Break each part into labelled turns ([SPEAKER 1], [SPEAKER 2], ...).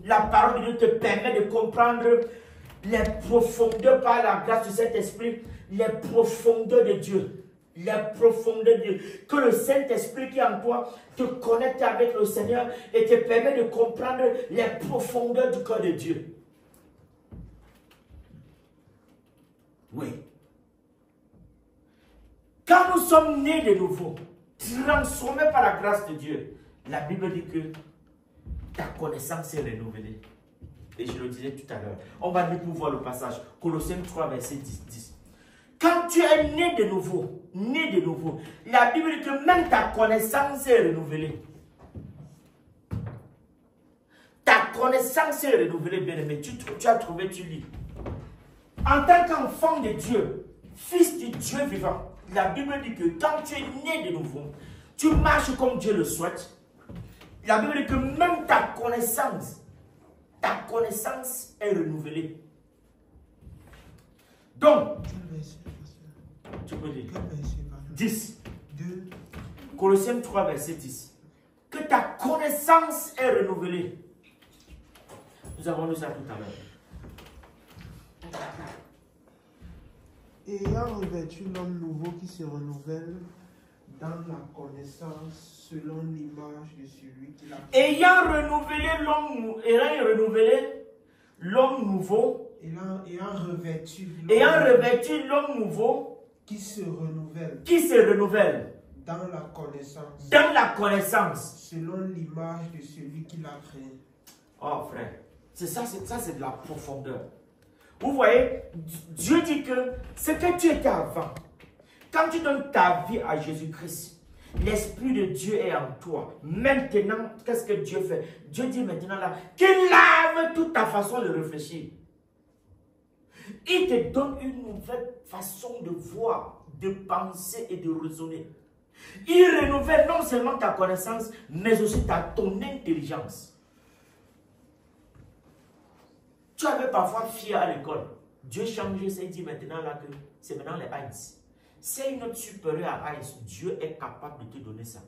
[SPEAKER 1] la parole de Dieu te permet de comprendre les profondeurs par la grâce de cet esprit, les profondeurs de Dieu. Les profondeurs de Dieu. Que le Saint-Esprit qui est en toi te connecte avec le Seigneur et te permet de comprendre les profondeurs du cœur de Dieu. Oui. Quand nous sommes nés de nouveau, transformés par la grâce de Dieu, la Bible dit que ta connaissance est renouvelée. Et je le disais tout à l'heure. On va lire pour voir le passage. Colossiens 3, verset 10. Quand tu es né de nouveau, la Bible dit que même ta connaissance est renouvelée. Ta connaissance est renouvelée, bien-aimé. Tu as trouvé, tu lis. En tant qu'enfant de Dieu, fils du Dieu vivant, la Bible dit que quand tu es né de nouveau, tu marches comme Dieu le souhaite. La Bible dit que même ta connaissance est renouvelée. Donc, tu peux lire. 10. Colossiens 3, verset 10. Que ta connaissance est renouvelée. Nous avons lu ça tout à l'heure.
[SPEAKER 2] Ayant revêtu l'homme nouveau qui se renouvelle dans la connaissance selon l'image de celui qui l'a créé.
[SPEAKER 1] Ayant renouvelé l'homme nouveau.
[SPEAKER 2] Ayant revêtu
[SPEAKER 1] l'homme nouveau
[SPEAKER 2] qui se renouvelle
[SPEAKER 1] dans
[SPEAKER 2] la connaissance selon l'image de celui qui l'a créé.
[SPEAKER 1] Oh frère, c'est de la profondeur. Vous voyez, Dieu dit que ce que tu étais avant, quand tu donnes ta vie à Jésus-Christ, l'Esprit de Dieu est en toi. Maintenant, qu'est-ce que Dieu fait? Dieu dit maintenant là, qu'il lave toute ta façon de réfléchir. Il te donne une nouvelle façon de voir, de penser et de raisonner. Il renouvelle non seulement ta connaissance, mais aussi ton intelligence. Tu avais parfois fier à l'école. Dieu change ça, il dit maintenant là que c'est maintenant les Heinz. C'est une note supérieure à Heinz. Dieu est capable de te donner ça.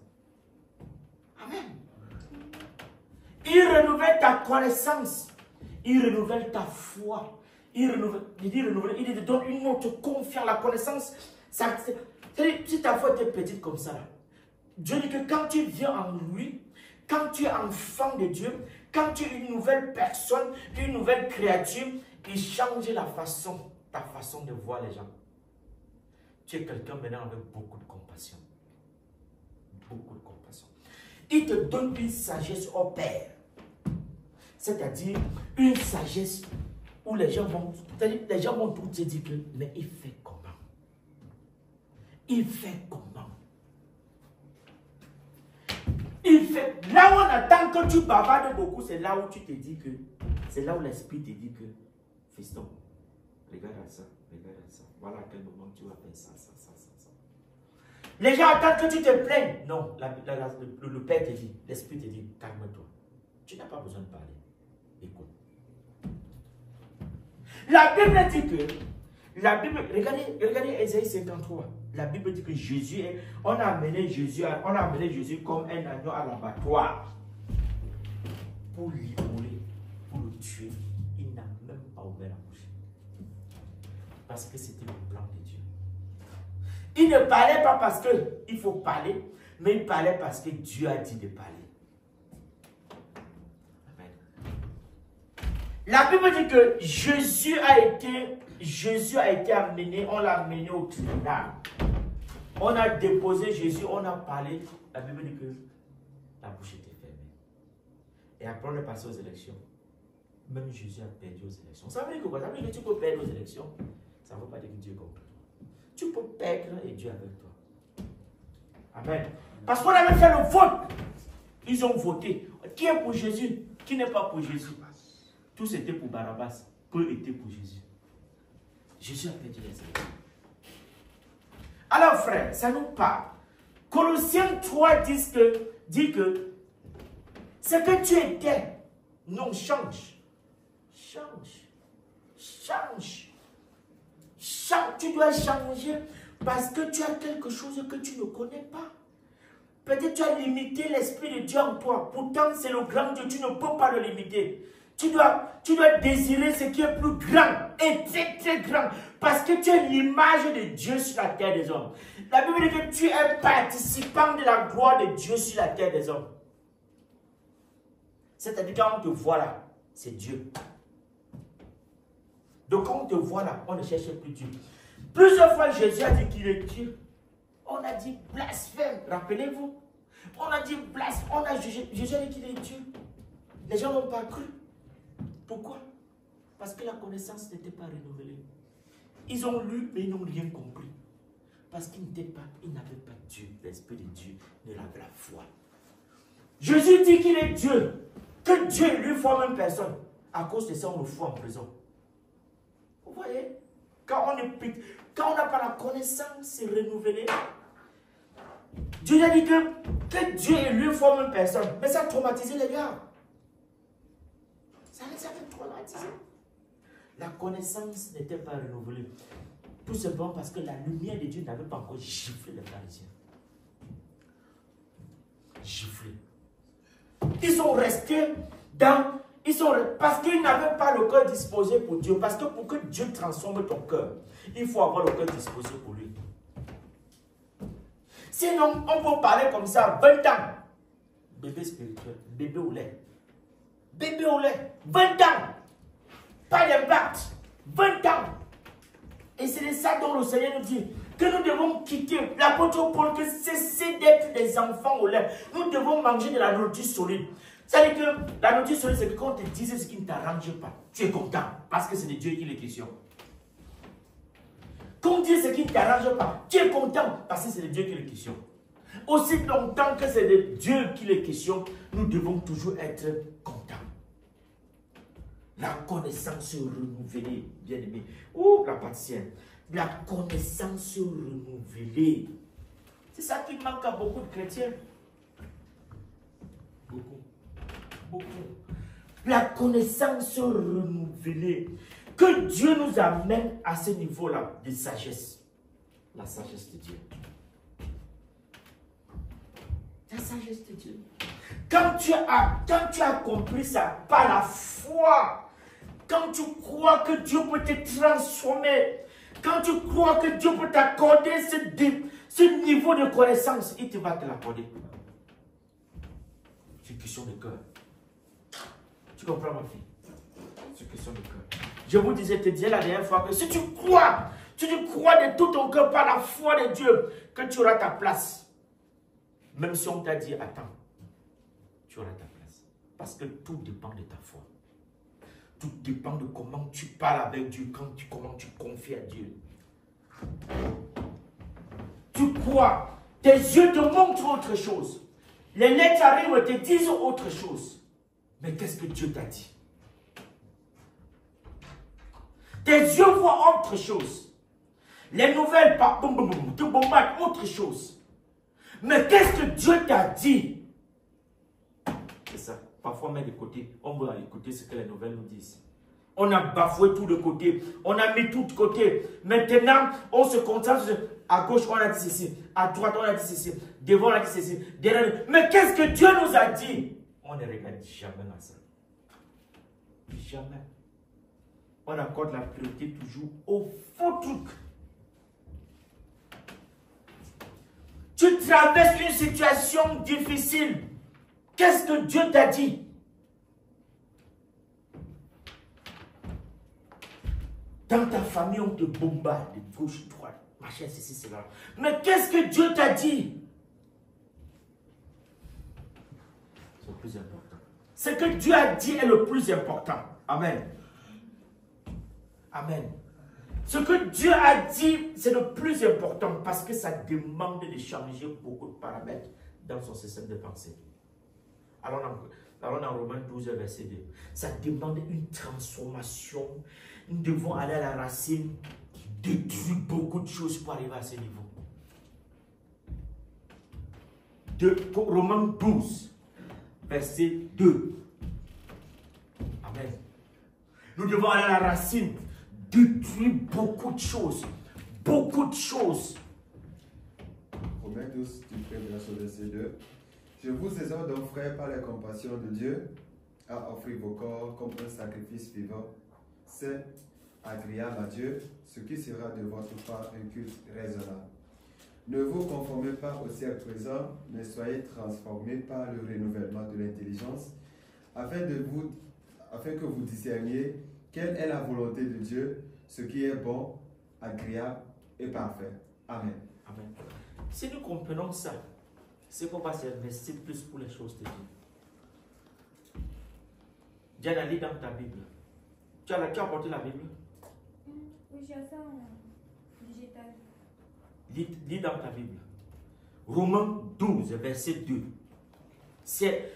[SPEAKER 1] Amen. Il renouvelle ta connaissance. Il renouvelle ta foi. Il te donne une autre confiance, la connaissance. Si ta foi était petite comme ça, là, Dieu dit que quand tu viens en lui, quand tu es enfant de Dieu, quand tu es une nouvelle personne, une nouvelle créature, il change ta façon de voir les gens. Tu es quelqu'un maintenant avec beaucoup de compassion. Beaucoup de compassion. Il te donne une sagesse au Père. C'est-à-dire une sagesse où les gens vont tout te dire que, mais il fait comment? Il fait comment? Il fait, là où on attend que tu bavardes beaucoup, c'est là où tu te dis que, c'est là où l'esprit te dit que, fiston, regarde ça. Voilà à quel moment tu vas faire ça. Les gens attendent que tu te plaignes. Non, le Père te dit, l'esprit te dit, calme-toi. Tu n'as pas besoin de parler. Écoute. La Bible dit que, regardez Ésaïe 53. La Bible dit que on a amené Jésus comme un agneau à l'abattoir pour l'immoler, pour le tuer. Il n'a même pas ouvert la bouche. Parce que c'était le plan de Dieu. Il ne parlait pas parce qu'il faut parler, mais il parlait parce que Dieu a dit de parler. Amen. La Bible dit que Jésus a été amené, on l'a amené au tribunal. On a déposé Jésus, on a parlé. La Bible dit que la bouche était fermée. Et après on est passé aux élections. Même Jésus a perdu aux élections. Ça veut dire que quoi? Ça veut dire que tu peux perdre aux élections. Ça ne veut pas dire que Dieu est contre toi. Tu peux perdre et Dieu avec toi. Amen. Parce qu'on avait fait le vote. Ils ont voté. Qui est pour Jésus? Qui n'est pas pour Jésus? Tous étaient pour Barabbas. Peu étaient pour Jésus. Jésus a perdu les élections. Alors frère, ça nous parle. Colossiens 3 dit que ce que tu étais, non, change. Tu dois changer parce que tu as quelque chose que tu ne connais pas. Peut-être tu as limité l'Esprit de Dieu en toi. Pourtant, c'est le grand Dieu. Tu ne peux pas le limiter. Tu dois désirer ce qui est plus grand et très très grand. Parce que tu es l'image de Dieu sur la terre des hommes. La Bible dit que tu es participant de la gloire de Dieu sur la terre des hommes. C'est-à-dire quand on te voit là, c'est Dieu. Donc quand on te voit là, on ne cherche plus Dieu. Plusieurs fois Jésus a dit qu'il est Dieu. On a dit blasphème, rappelez-vous. On a dit blasphème, on a jugé. Jésus a dit qu'il est Dieu. Les gens n'ont pas cru. Pourquoi? Parce que la connaissance n'était pas renouvelée. Ils ont lu, mais ils n'ont rien compris. Parce qu'ils n'avaient pas Dieu. L'Esprit de Dieu ne l'avait la foi. Jésus dit qu'il est Dieu. Que Dieu lui forme une personne. À cause de ça, on le fout en prison. Vous voyez? Quand on n'a pas la connaissance renouvelée, Dieu a dit que Dieu lui forme une personne. Mais ça a traumatisé les gars. Ça les a fait traumatiser. La connaissance n'était pas renouvelée. Tout simplement parce que la lumière de Dieu n'avait pas encore giflé les pharisiens. Giflé. Ils sont restés dans... parce qu'ils n'avaient pas le cœur disposé pour Dieu. Parce que pour que Dieu transforme ton cœur, il faut avoir le cœur disposé pour lui. Sinon, on peut parler comme ça 20 ans. Bébé spirituel, bébé au lait. Bébé au lait, 20 ans. Pas d'impact, 20 ans. Et c'est de ça dont le Seigneur nous dit que nous devons quitter. L'apôtre Paul, que cesser d'être des enfants au lait. Nous devons manger de la nourriture solide. C'est-à-dire que la nourriture solide, c'est que quand on te dise ce qui ne t'arrange pas, tu es content parce que c'est de Dieu qui est question. Quand on dit ce qui ne t'arrange pas, tu es content parce que c'est de Dieu qui est question. Aussi longtemps que c'est de Dieu qui est question, nous devons toujours être contents. La connaissance renouvelée, bien aimé. Oh, la pâtissière. La connaissance renouvelée. C'est ça qui manque à beaucoup de chrétiens. Beaucoup. Beaucoup. La connaissance renouvelée. Que Dieu nous amène à ce niveau-là de sagesse. La sagesse de Dieu. La sagesse de Dieu. Quand tu as compris ça par la foi, quand tu crois que Dieu peut te transformer, quand tu crois que Dieu peut t'accorder ce niveau de connaissance, il te va te l'accorder. C'est une question de cœur. Tu comprends ma fille? C'est une question de cœur. Je vous disais la dernière fois que si tu crois de tout ton cœur par la foi de Dieu, que tu auras ta place. Même si on t'a dit attends, tu auras ta place. Parce que tout dépend de ta foi. Tout dépend de comment tu parles avec Dieu, comment tu confies à Dieu. Tu crois, tes yeux te montrent autre chose. Les lettres arrivent et te disent autre chose. Mais qu'est-ce que Dieu t'a dit? Tes yeux voient autre chose. Les nouvelles te bombardent autre chose. Mais qu'est-ce que Dieu t'a dit? C'est ça. Parfois, on met de côté. On veut écouter ce que les nouvelles nous disent. On a bafoué tout de côté. On a mis tout de côté. Maintenant, on se concentre sur... À gauche, on a dit ceci. À droite, on a dit ceci. Devant, on a dit ceci. Derrière. Mais qu'est-ce que Dieu nous a dit? On ne regarde jamais à ça. Jamais. On accorde la priorité toujours au faux truc. Tu traverses une situation difficile. Qu'est-ce que Dieu t'a dit? Dans ta famille, on te bombarde de gauche, droite, machin, ceci, cela. Mais qu'est-ce que Dieu t'a dit? C'est le plus important. Ce que Dieu a dit est le plus important. Amen. Amen. Ce que Dieu a dit, c'est le plus important parce que ça demande de changer beaucoup de paramètres dans son système de pensée. Alors dans Romains 12, verset 2, ça demande une transformation. Nous devons aller à la racine qui détruit beaucoup de choses pour arriver à ce niveau. Romains 12, verset 2. Amen. Nous devons aller à la racine, détruire beaucoup de choses. Beaucoup de choses.
[SPEAKER 3] Romains 12, du verset 2. Je vous exhorte donc, frères, par la compassion de Dieu, à offrir vos corps comme un sacrifice vivant, saint, agréable à Dieu, ce qui sera de votre part un culte raisonnable. Ne vous conformez pas au siècle présent, mais soyez transformés par le renouvellement de l'intelligence, afin que vous discerniez quelle est la volonté de Dieu, ce qui est bon, agréable et parfait. Amen.
[SPEAKER 1] Amen. Si nous comprenons ça, c'est pourquoi c'est investir plus pour les choses de Dieu. Diana, lis dans ta Bible. Tu as apporté la Bible?
[SPEAKER 4] Oui, j'ai ça en digital.
[SPEAKER 1] Lis dans ta Bible. Romains 12, verset 2. C'est...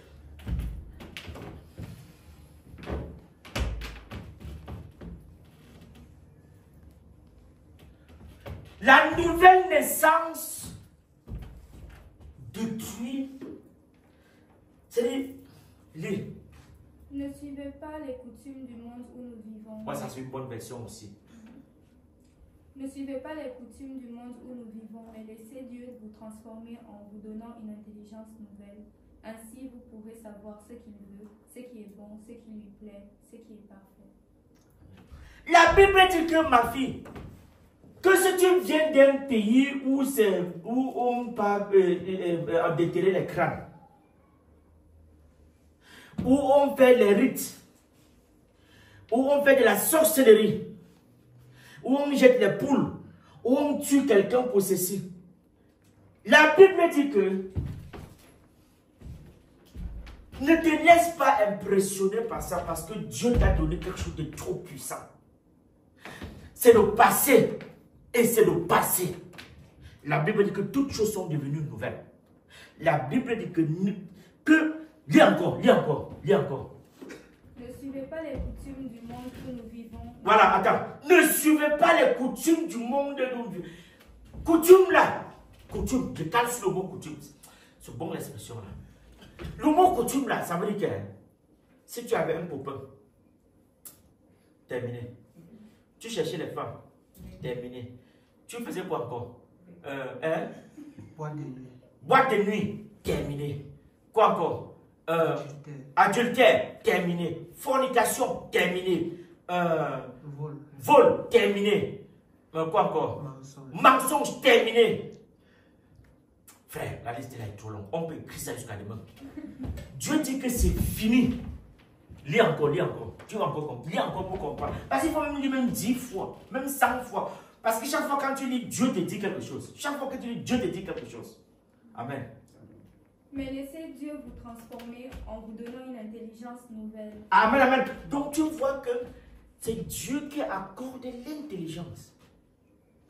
[SPEAKER 1] La nouvelle naissance détruit. C'est-à-dire, lis.
[SPEAKER 4] Ne suivez pas les coutumes du monde où nous vivons.
[SPEAKER 1] Moi, ça c'est une bonne version aussi.
[SPEAKER 4] Ne suivez pas les coutumes du monde où nous vivons, mais laissez Dieu vous transformer en vous donnant une intelligence nouvelle. Ainsi, vous pourrez savoir ce qu'il veut, ce qui est bon, ce qui lui plaît, ce qui est parfait.
[SPEAKER 1] La Bible dit que, ma fille, que si tu viens d'un pays où on parle déterrer les crânes, où on fait les rites, où on fait de la sorcellerie, où on jette les poules, où on tue quelqu'un pour ceci. La Bible dit que ne te laisse pas impressionner par ça parce que Dieu t'a donné quelque chose de trop puissant. C'est le passé et c'est le passé. La Bible dit que toutes choses sont devenues nouvelles. La Bible dit que lis encore.
[SPEAKER 4] Ne suivez pas les coutumes du monde où nous vivons.
[SPEAKER 1] Voilà, attends. Ne suivez pas les coutumes du monde où nous vivons. Coutume là. Coutume, je calme sur le mot coutume. C'est bon l'expression là. Le mot coutume là, ça veut dire que si tu avais un copain, terminé. Tu cherchais les femmes, terminé. Tu faisais quoi encore?
[SPEAKER 2] Boîte de nuit.
[SPEAKER 1] Boîte de nuit, terminé. Quoi encore? Adultère, terminé. Fornication, terminé. Vol, terminé. Quoi encore? Mensonge, terminé. Frère, la liste là est trop longue. On peut écrire ça jusqu'à demain. Dieu dit que c'est fini. Lis encore. Tu vas encore comprendre. Lis encore pour comprendre. Parce qu'il faut même lire même 10 fois, même 100 fois. Parce que chaque fois quand tu lis, Dieu te dit quelque chose. Chaque fois que tu lis, Dieu te dit quelque chose. Amen.
[SPEAKER 4] Mais laissez Dieu vous transformer en vous donnant une intelligence nouvelle.
[SPEAKER 1] Amen. Donc tu vois que c'est Dieu qui accorde l'intelligence.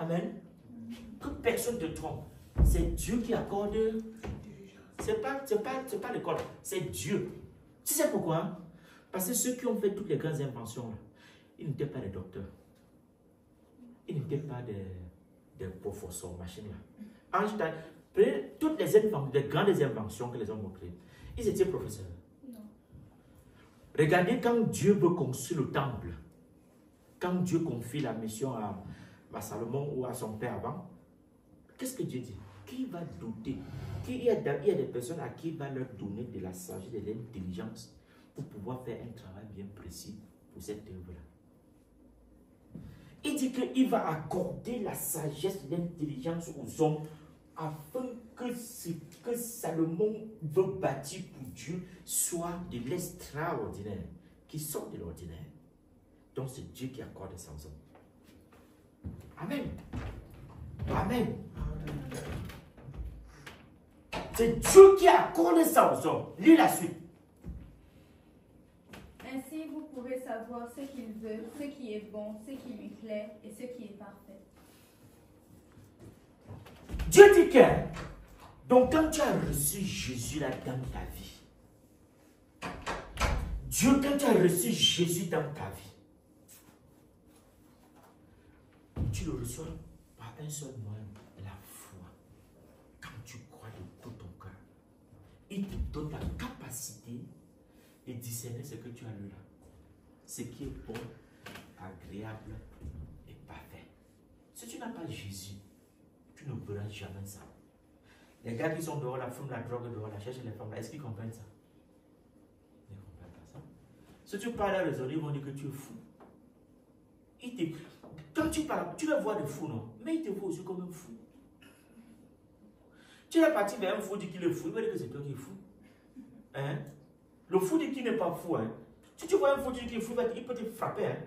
[SPEAKER 1] Amen. Que personne ne te trompe. C'est Dieu qui accorde. C'est pas l'école. C'est Dieu. Tu sais pourquoi? Parce que ceux qui ont fait toutes les grandes inventions, là, ils n'étaient pas des docteurs. Ils n'étaient pas des professeurs, machines là. Einstein, toutes les grandes inventions que les hommes ont créées, ils étaient professeurs.
[SPEAKER 4] Non.
[SPEAKER 1] Regardez quand Dieu veut construire le temple, quand Dieu confie la mission à Salomon ou à son père avant, qu'est-ce que Dieu dit? Qui va douter? Il y a des personnes à qui il va leur donner de la sagesse, de l'intelligence pour pouvoir faire un travail bien précis pour cette œuvre-là. Il dit qu'il va accorder la sagesse, l'intelligence aux hommes afin que ce que Salomon veut bâtir pour Dieu soit de l'extraordinaire, qui sort de l'ordinaire. Donc c'est Dieu qui accorde ça aux hommes. Amen. Amen. C'est Dieu qui accorde ça aux hommes. Lis la suite.
[SPEAKER 4] Ainsi, vous pourrez savoir ce qu'il veut, ce qui est bon, ce qui lui plaît et ce qui est parfait.
[SPEAKER 1] Dieu dit que, donc quand tu as reçu Jésus là dans ta vie, Dieu, quand tu as reçu Jésus dans ta vie, tu le reçois par un seul moyen, la foi. Quand tu crois de tout ton cœur, il te donne la capacité de discerner ce que tu as lu là. Ce qui est bon, agréable et parfait. Si tu n'as pas Jésus, tu ne verras jamais ça. Les gars qui sont dehors, la fument la drogue dehors, la cherchent les femmes là, est-ce qu'ils comprennent ça? Ils ne comprennent pas ça. Si tu parles à raisonner, ils vont dire que tu es fou. Quand tu parles, tu les vois des fous, non? Mais ils te voient aussi comme un fou. Tu es parti vers un fou, dit qu'il est fou, il va dire que c'est toi qui es fou. Hein? Le fou dit qu'il n'est pas fou. Hein? Si tu vois un fou, tu dis qu'il est fou, il peut te frapper. Hein?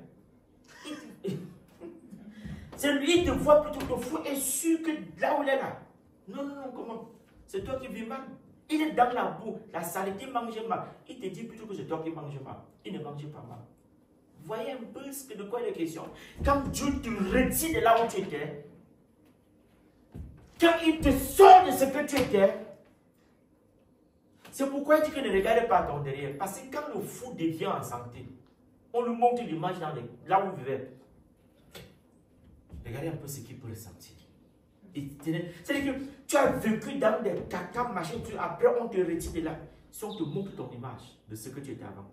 [SPEAKER 1] C'est lui qui te voit plutôt. Le fou est sûr que là où il est là. Non, non, non, comment? C'est toi qui vis mal. Il est dans la boue, la saleté, mange mal. Il te dit plutôt que c'est toi qui manges mal. Il ne mange pas mal. Voyez un peu de quoi il est question. Quand Dieu te retire de là où tu étais, quand il te sort de ce que tu étais, c'est pourquoi il dit que ne regarde pas ton derrière. Parce que quand le fou devient en santé, on lui montre l'image là où il vivait. Regardez un peu ce qu'il peut ressentir. C'est-à-dire que tu as vécu dans des caca, machin, après on te retire de là. Si on te montre ton image de ce que tu étais avant.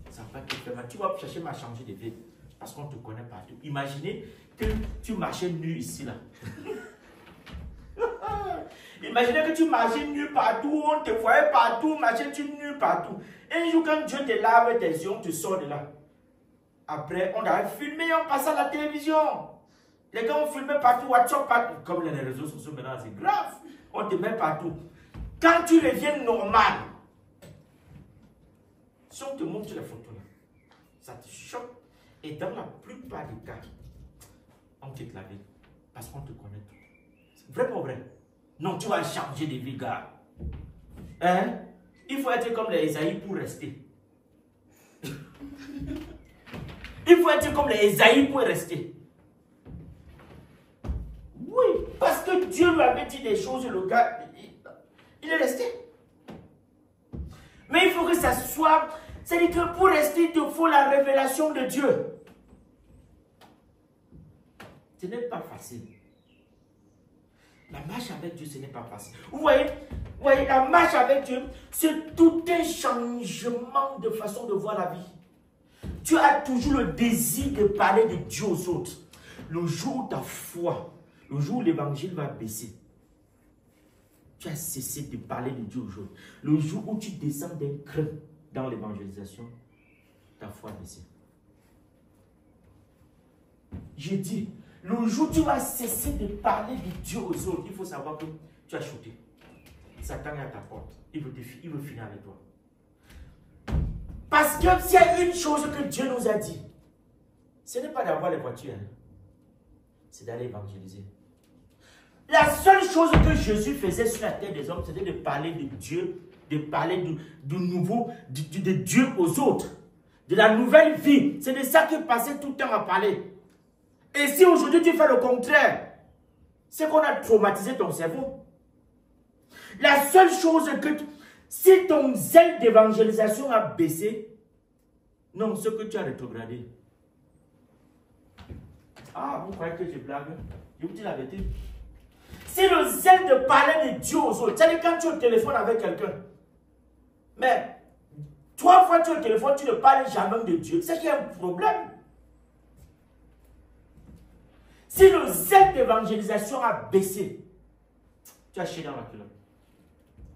[SPEAKER 1] Ça va te faire mal. Tu vas chercher à changer de vie parce qu'on te connaît partout. Imaginez que tu marchais nu ici, là. Imaginez que tu marchais nu partout, on te voyait partout, machin, tu nu partout. Et un jour, quand Dieu te lave tes yeux, on te sort de là. Après, on a filmé, on passe à la télévision. Les gars ont filmé partout, WhatsApp partout. Comme les réseaux sociaux maintenant, c'est grave. On te met partout. Quand tu reviens normal, si on te montre les photos là, ça te choque. Et dans la plupart des cas, on quitte la vie. Parce qu'on te connaît tout. Vrai ou vrai? Non, tu vas changer de vie, gars. Hein? Il faut être comme les Esaïe pour rester. Il faut être comme les Esaïe pour rester. Oui, parce que Dieu lui avait dit des choses, le gars, il est resté. Mais il faut que ça soit, c'est-à-dire que pour rester, il te faut la révélation de Dieu. Ce n'est pas facile. La marche avec Dieu, ce n'est pas facile. Vous voyez, la marche avec Dieu, c'est tout un changement de façon de voir la vie. Tu as toujours le désir de parler de Dieu aux autres. Le jour où ta foi, le jour où l'évangile va baisser, tu as cessé de parler de Dieu aux autres. Le jour où tu descends d'un cran dans l'évangélisation, ta foi baisse. Je dis, le jour où tu vas cesser de parler de Dieu aux autres, il faut savoir que tu as chuté. Satan est à ta porte. Il veut finir avec toi. Parce que s'il y a une chose que Dieu nous a dit, ce n'est pas d'avoir les voitures, hein. C'est d'aller évangéliser. La seule chose que Jésus faisait sur la terre des hommes, c'était de parler de Dieu, de parler du nouveau, de Dieu aux autres, de la nouvelle vie. C'est de ça qu'il passait tout le temps à parler. Et si aujourd'hui tu fais le contraire, c'est qu'on a traumatisé ton cerveau. La seule chose que, si ton zèle d'évangélisation a baissé, non, ce que tu as rétrogradé. Ah, vous croyez que je blague? Je vous dis la vérité. C'est le zèle de parler de Dieu aux autres. C'est-à-dire quand tu es au téléphone avec quelqu'un, mais 3 fois tu es au téléphone, tu ne parles jamais de Dieu. C'est qu'il y a un problème. Si le zèle d'évangélisation a baissé, tu as chié dans la culotte.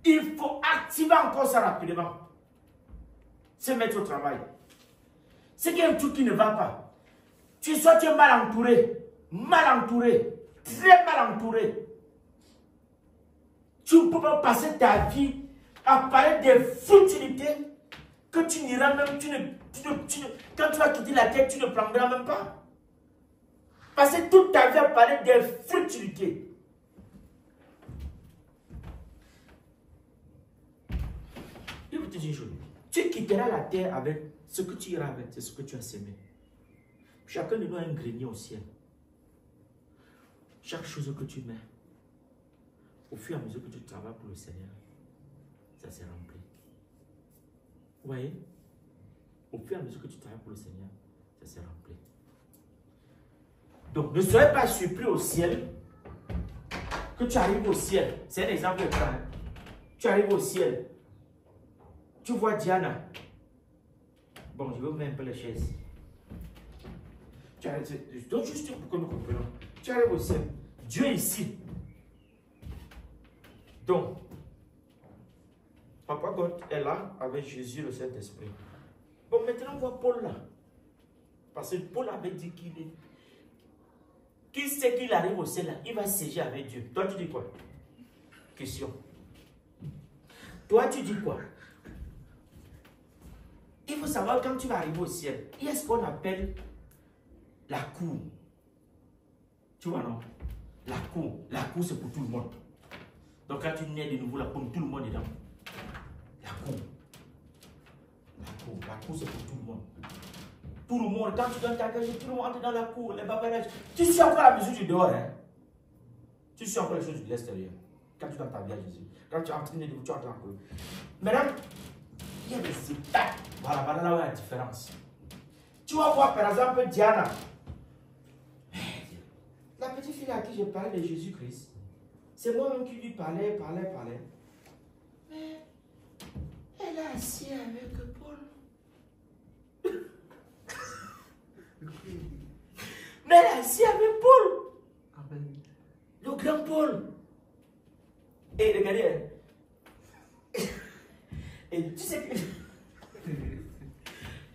[SPEAKER 1] Il faut activer encore ça rapidement. Se mettre au travail. C'est qu'il y a un truc qui ne va pas. Tu es mal entouré, très mal entouré. Tu ne peux pas passer ta vie à parler des futilités que tu n'iras même, quand tu vas quitter la terre, tu ne prendras même pas. Passer toute ta vie à parler des futilités. Je vous dis une chose. Tu quitteras la terre avec ce que tu iras avec, c'est ce que tu as semé. Chacun de nous a un grenier au ciel. Chaque chose que tu mets, au fur et à mesure que tu travailles pour le Seigneur, ça s'est rempli. Vous voyez? Au fur et à mesure que tu travailles pour le Seigneur, ça s'est rempli. Donc, ne soyez pas surpris au ciel, que tu arrives au ciel. C'est un exemple écran. Tu arrives au ciel. Tu vois Diana. Bon, je vais vous mettre un peu les chaises. Donc, juste pour que nous comprenions. Tu arrives au ciel. Dieu est ici. Donc, Papa God est là avec Jésus, le Saint-Esprit. Bon, maintenant, on voit Paul là. Parce que Paul avait dit qu'il est. Qui sait qu'il arrive au ciel là, il va siéger avec Dieu. Toi, tu dis quoi? Question. Toi, tu dis quoi? Il faut savoir quand tu vas arriver au ciel, il y a ce qu'on appelle la cour. Tu vois, non? La cour. La cour, c'est pour tout le monde. Donc, quand tu nais de nouveau, la cour, tout le monde est dedans. La cour. La cour. La cour, c'est pour tout le monde. Tout le monde, quand tu donnes ta cage, tout le monde entre dans la cour, les babalages. Tu suis encore la mesure du dehors, hein? Tu suis encore les choses de l'extérieur. Quand tu donnes ta vie à Jésus. Quand tu entres de nouveau, tu entres en cour. Maintenant, il y a des étapes. Voilà, voilà là où il y a la différence. Tu vas voir par exemple Diana. La petite fille à qui je parlais de Jésus-Christ. C'est moi-même qui lui parlais. Mais elle est assise avec Paul. Mais elle est assise avec Paul. Le grand Paul. Et regardez. Et tu sais que.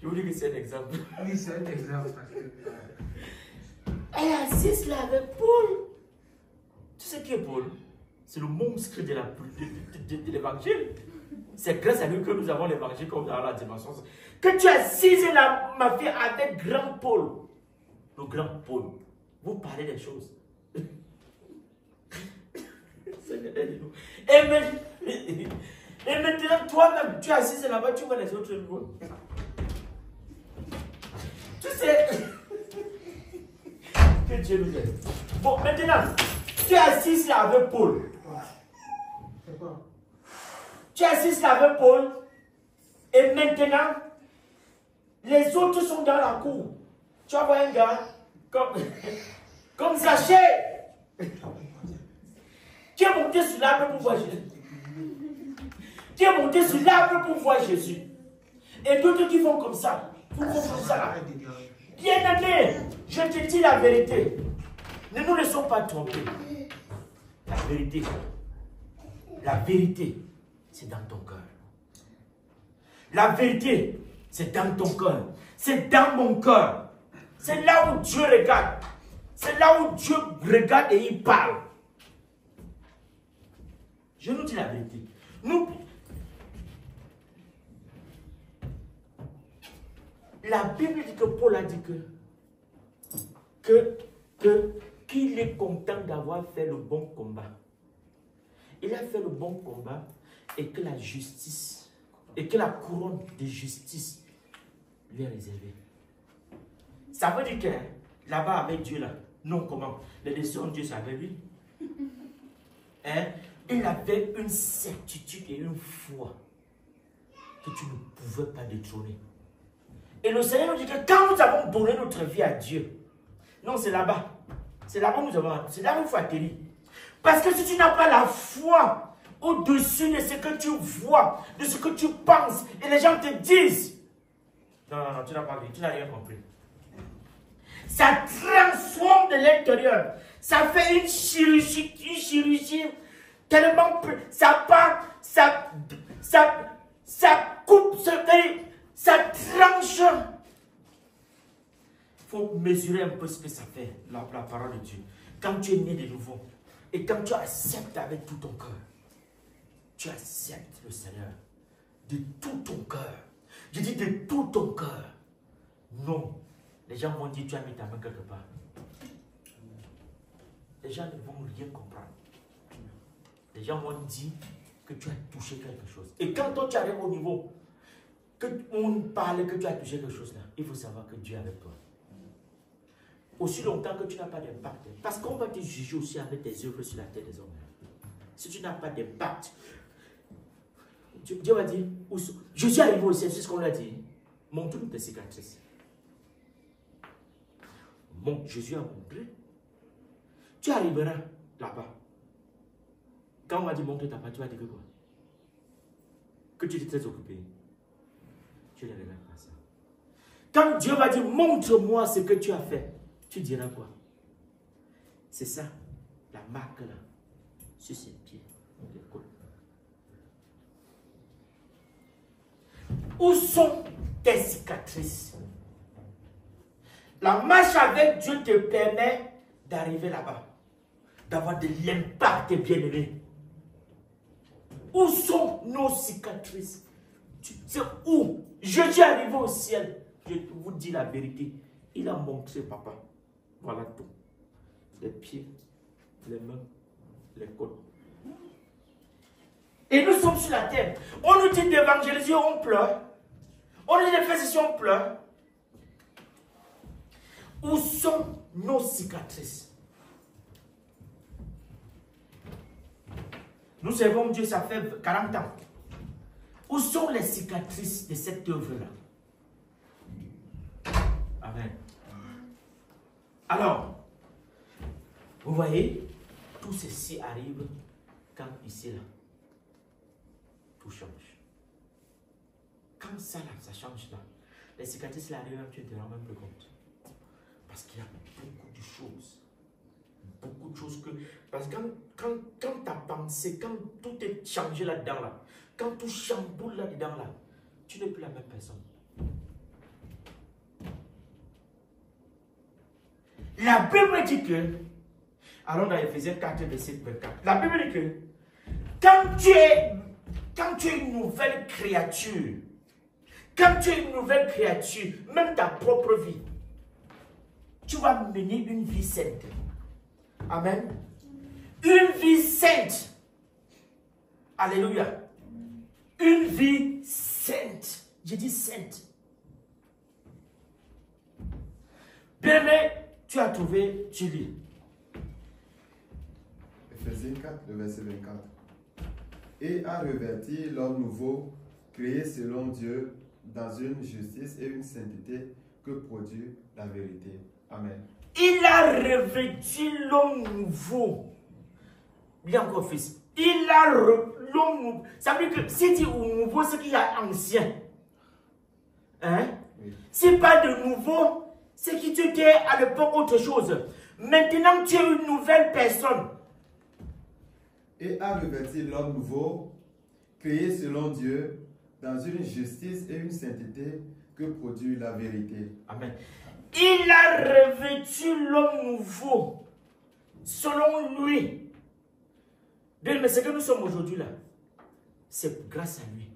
[SPEAKER 1] Je vous dis que c'est un exemple.
[SPEAKER 2] Oui, c'est un exemple.
[SPEAKER 1] Elle est assise là avec Paul. Tu sais qui est Paul? C'est le monstre de l'évangile. C'est grâce à lui que nous avons l'évangile comme dans la dimension. Que tu es assise là, ma fille, avec grand Paul. Le grand Paul. Vous parlez des choses. Et maintenant, toi-même, tu es assise là-bas, tu vois les autres niveaux. Tu sais que Dieu nous aide. Bon, maintenant, tu es assise là avec Paul. Tu es assise là avec Paul. Et maintenant, les autres sont dans la cour. Tu vas voir un gars comme Zachée, qui est monté sur l'arbre pour voir Jésus. Qui est monté sur l'arbre pour voir Jésus. Et d'autres qui font comme ça. Vous font comme ça. Bien aimé, je te dis la vérité. Ne nous laissons pas tromper. La vérité, c'est dans ton cœur. La vérité, c'est dans ton cœur. C'est dans mon cœur. C'est là où Dieu regarde. C'est là où Dieu regarde et il parle. Je nous dis la vérité. La Bible dit que Paul a dit qu'il est content d'avoir fait le bon combat. Il a fait le bon combat et que la justice, et que la couronne de justice lui est réservée. Ça veut dire que là-bas avec Dieu, là, non comment? Les décisions de Dieu, c'est avec lui. Hein? Il avait une certitude et une foi que tu ne pouvais pas détrôner. Et le Seigneur nous dit que quand nous avons donné notre vie à Dieu, non, c'est là-bas. C'est là-bas où nous avons. C'est là où il faut atterrir. Parce que si tu n'as pas la foi au-dessus de ce que tu vois, de ce que tu penses, et les gens te disent, non, tu n'as pas vu, tu n'as rien compris. Ça transforme de l'intérieur. Ça fait une chirurgie tellement peu. Ça part, ça coupe, ça tranche. Il faut mesurer un peu ce que ça fait, la parole de Dieu. Quand tu es né de nouveau, et quand tu acceptes avec tout ton cœur, tu acceptes le Seigneur de tout ton cœur. Je dis de tout ton cœur. Non. Les gens vont dire, tu as mis ta main quelque part. Les gens ne vont rien comprendre. Les gens vont dire que tu as touché quelque chose. Et quand toi tu arrives au niveau, que on parle que tu as touché quelque chose là, il faut savoir que Dieu est avec toi. Aussi longtemps que tu n'as pas d'impact. Parce qu'on va te juger aussi avec tes œuvres sur la tête des hommes. Si tu n'as pas d'impact, Dieu va dire, je suis arrivé au ciel, c'est ce qu'on a dit. Montre-nous tes cicatrices. Jésus a montré. Tu arriveras là-bas. Quand on va dire montre ta part, tu vas dire que quoi? Que tu étais très occupé. Tu ne regardes pas ça. Quand Dieu va dire montre-moi ce que tu as fait, tu diras quoi? C'est ça, la marque là, sur ses pieds. Où sont tes cicatrices? La marche avec Dieu te permet d'arriver là-bas, d'avoir de l'impact, bien-aimé. Où sont nos cicatrices? C'est où? Jésus est arrivé au ciel. Je vous dis la vérité. Il a montré, papa. Voilà tout. Les pieds, les mains, les côtes. Et nous sommes sur la terre. On nous dit d'évangéliser, on pleure. On nous dit de faire ceci, on pleure. Où sont nos cicatrices? Nous servons Dieu, ça fait 40 ans. Où sont les cicatrices de cette œuvre-là? Amen. Alors, vous voyez, tout ceci arrive quand ici, là, tout change. Quand ça, là, ça change, là, les cicatrices, là, arrivent, tu ne te rends même plus compte. Parce qu'il y a beaucoup de choses. Beaucoup de choses que... Parce que quand ta pensée, quand tout est changé là-dedans, là, quand tout chamboule là-dedans, là, tu n'es plus la même personne. La Bible dit que, allons dans Ephésiens 4, verset 24, la Bible dit que, quand tu es une nouvelle créature, même ta propre vie, tu vas mener une vie sainte. Amen. Une vie sainte. Alléluia. Une vie sainte. J'ai dit sainte. Bien-aimé, tu as trouvé, tu lis.
[SPEAKER 3] Ephésiens 4, le verset 24. Et a revêti l'homme nouveau, créé selon Dieu, dans une justice et une sainteté que produit la vérité. Amen.
[SPEAKER 1] Il a revêtu l'homme nouveau. Bien encore, fils. Il a l'homme nouveau. Ça veut dire que si tu es nouveau, c'est qu'il y a ancien. Hein? Oui. Si pas de nouveau, c'est que tu étais à l'époque autre chose. Maintenant, tu es une nouvelle personne.
[SPEAKER 3] Et a revêti l'homme nouveau, créé selon Dieu, dans une justice et une sainteté que produit la vérité.
[SPEAKER 1] Amen. Il a revêtu l'homme nouveau, selon lui. Bien, mais ce que nous sommes aujourd'hui là, c'est grâce à lui.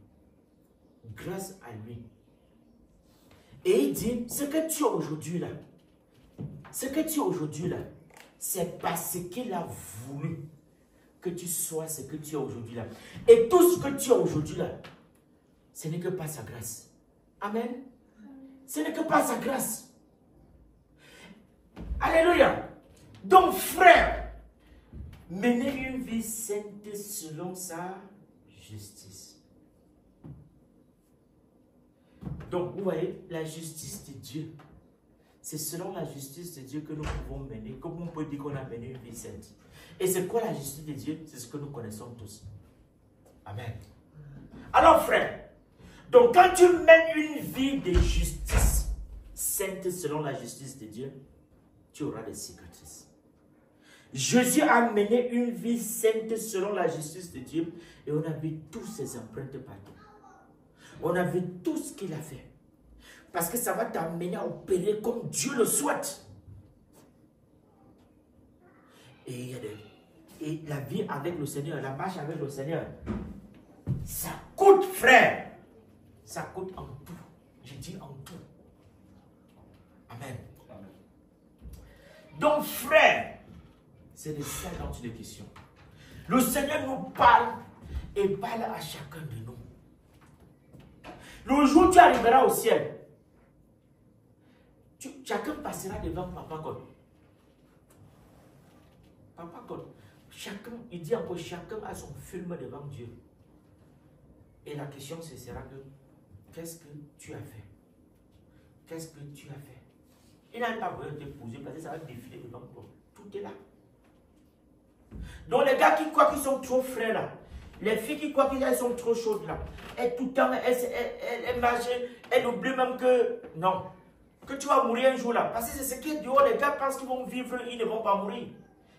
[SPEAKER 1] Grâce à lui. Et il dit, ce que tu es aujourd'hui là, c'est parce qu'il a voulu que tu sois ce que tu es aujourd'hui là. Et tout ce que tu es aujourd'hui là, ce n'est que par sa grâce. Amen. Ce n'est que par sa grâce. Alléluia. Donc frère, menez une vie sainte selon sa justice. Donc vous voyez, la justice de Dieu, c'est selon la justice de Dieu que nous pouvons mener, comme on peut dire qu'on a mené une vie sainte. Et c'est quoi la justice de Dieu? C'est ce que nous connaissons tous. Amen. Alors frère, donc quand tu mènes une vie de justice sainte selon la justice de Dieu, tu auras des cicatrices. Jésus a mené une vie sainte selon la justice de Dieu et on a vu tous ses empreintes partout. On a vu tout ce qu'il a fait. Parce que ça va t'amener à opérer comme Dieu le souhaite. Et la vie avec le Seigneur, la marche avec le Seigneur, ça coûte, frère. Ça coûte en tout. Je dis en tout. Amen. Donc, frère, c'est de ça dont il est question. Le Seigneur nous parle et parle à chacun de nous. Le jour où tu arriveras au ciel, chacun passera devant Papa God. Papa God. Chacun, il dit encore, chacun a son film devant Dieu. Et la question, ce sera que, qu'est-ce que tu as fait? Qu'est-ce que tu as fait? Il n'a pas besoin de te poser parce que ça va défiler devant toi. Tout est là. Donc les gars qui croient qu'ils sont trop frais là, les filles qui croient qu'elles sont trop chaudes là, et tout le temps, elles marchent, elles oublient même que, non, que tu vas mourir un jour là. Parce que c'est ce qui est dehors, les gars pensent qu'ils vont vivre, ils ne vont pas mourir.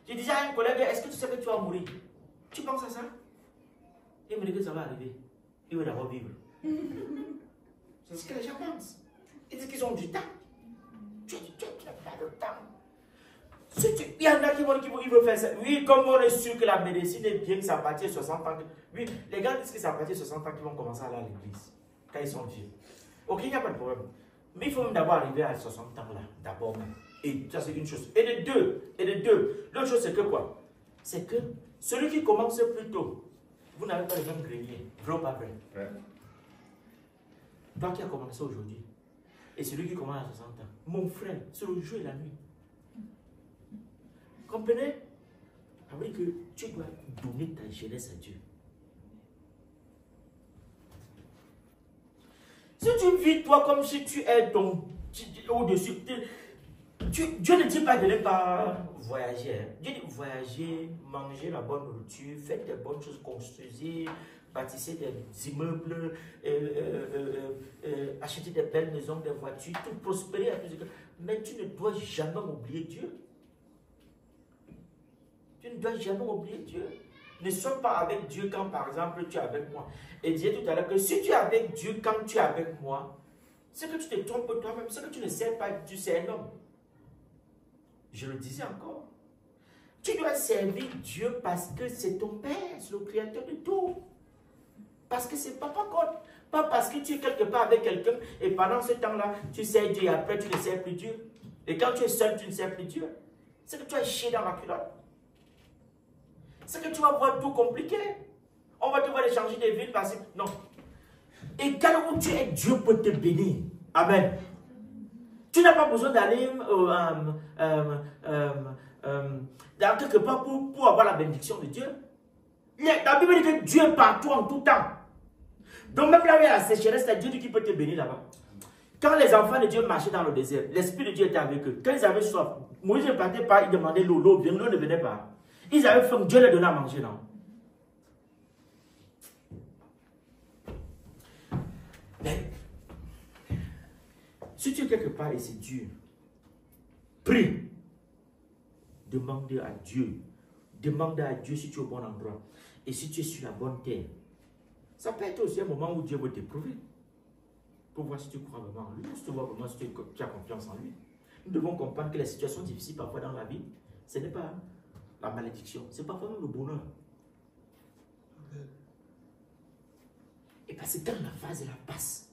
[SPEAKER 1] J'ai déjà un collègue, est-ce que tu sais que tu vas mourir? Tu penses à ça? Il me dit que ça va arriver. Il veut d'abord vivre. C'est ce que les gens pensent. Ils disent qu'ils ont du temps. Tu n'as pas de temps. Il y en a qui veulent faire ça. Oui, comme on est sûr que la médecine est bien, que ça partir 60 ans. Oui, les gars disent que ça partir 60 ans qu'ils vont commencer à aller à l'église. Quand ils sont vieux. Ok, il n'y a pas de problème. Mais il faut même d'abord arriver à 60 ans là. D'abord même. Et ça, c'est une chose. Et de deux. L'autre chose, c'est que quoi? C'est que celui qui commence plus tôt, vous n'avez pas le même grenier. Vrai ou pas vrai?
[SPEAKER 3] Ouais.
[SPEAKER 1] Toi qui as commencé aujourd'hui, et celui qui commence à 60 ans, mon frère, c'est le jour et la nuit. Comprenez? Ça veut dire que tu dois donner ta jeunesse à Dieu. Si tu vis toi comme si tu es au-dessus, Dieu ne dit pas de ne pas voyager. Hein. Dieu dit voyager, manger la bonne nourriture, faites des bonnes choses, construisez, bâtissez des immeubles, achetez des belles maisons, des voitures, tout prospérer à tout. Mais tu ne dois jamais oublier Dieu. Tu ne dois jamais oublier Dieu. Ne sois pas avec Dieu quand, par exemple, tu es avec moi. Et disais tout à l'heure que si tu es avec Dieu quand tu es avec moi, c'est que tu te trompes toi-même, c'est que tu ne sais pas Dieu, c'est un homme. Je le disais encore. Tu dois servir Dieu parce que c'est ton Père, c'est le créateur de tout. Parce que c'est Papa God. Pas parce que tu es quelque part avec quelqu'un et pendant ce temps-là, tu sais Dieu et après tu ne sais plus Dieu. Et quand tu es seul, tu ne sais plus Dieu. C'est que tu as chié dans la culotte. C'est que tu vas voir tout compliqué. On va devoir changer de ville parce que... Non. Et quand où tu es, Dieu peut te bénir. Amen. Tu n'as pas besoin d'aller dans quelque part pour avoir la bénédiction de Dieu. La Bible dit que Dieu est partout en tout temps. Donc même là où il y a la sécheresse, c'est Dieu qui peut te bénir là-bas. Quand les enfants de Dieu marchaient dans le désert, l'Esprit de Dieu était avec eux. Quand ils avaient soif, Moïse ne partait pas, il demandait l'eau, l'eau ne venait pas. Ils avaient faim, Dieu les donnait à manger, non? Mais, si tu es quelque part et c'est dur, prie. Demande à Dieu. Demande à Dieu si tu es au bon endroit. Et si tu es sur la bonne terre. Ça peut être aussi un moment où Dieu veut t'éprouver. Pour voir si tu crois vraiment en lui. Si tu vois vraiment si tu as confiance en lui. Nous devons comprendre que les situations difficiles parfois dans la vie, ce n'est pas la malédiction. C'est parfois même le bonheur. Et parce que quand la phase la passe,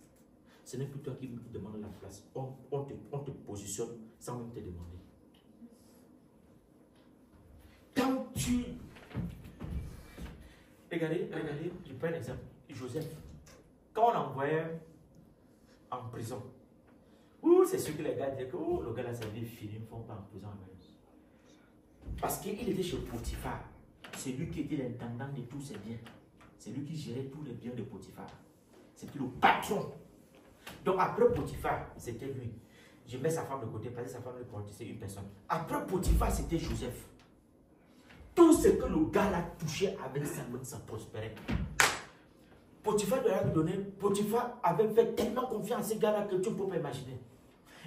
[SPEAKER 1] ce n'est plus toi qui demande la place. On te positionne sans même te demander. Quand tu... Regardez, je prends un exemple. Joseph, quand on l'envoyait en prison, c'est sûr que les gars disaient que le gars là, sa vie est finie, il ne faut pas en prison. Parce qu'il était chez Potiphar. C'est lui qui était l'intendant de tous ses biens. C'est lui qui gérait tous les biens de Potiphar. C'était le patron. Donc après Potiphar, c'était lui. Je mets sa femme de côté parce que sa femme le portait, c'est une personne. Après Potiphar, c'était Joseph. Tout ce que le gars l'a touché avec sa main, ça prospérait. Potiphar lui a donné. Potiphar avait fait tellement confiance à ce gars-là que tu ne peux pas imaginer.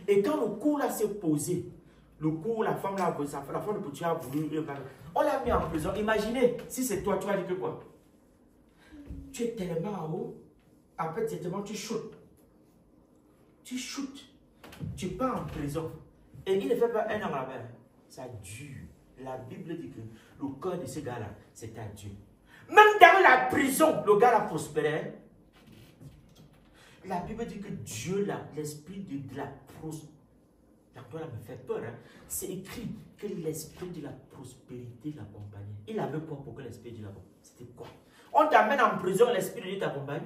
[SPEAKER 1] Et quand le coup là s'est posé, le coup, la femme là, la femme de Potiphar a voulu, on l'a mis en prison. Imaginez, si c'est toi, tu vas dire que quoi? Tu es tellement en haut, après directement tu shootes. Tu shootes. Tu pars en prison. Et il ne fait pas un an là-bas. Ça dure. La Bible dit que le cœur de ce gars-là, c'est à Dieu. Même dans la prison, le gars a prospéré. La Bible dit que Dieu, l'esprit de la prospérité, toi là me fait peur. Hein? C'est écrit que l'esprit de la prospérité l'accompagnait. Il avait quoi pour que l'esprit de la prospérité? C'était quoi? On t'amène en prison et l'esprit de Dieu t'accompagne.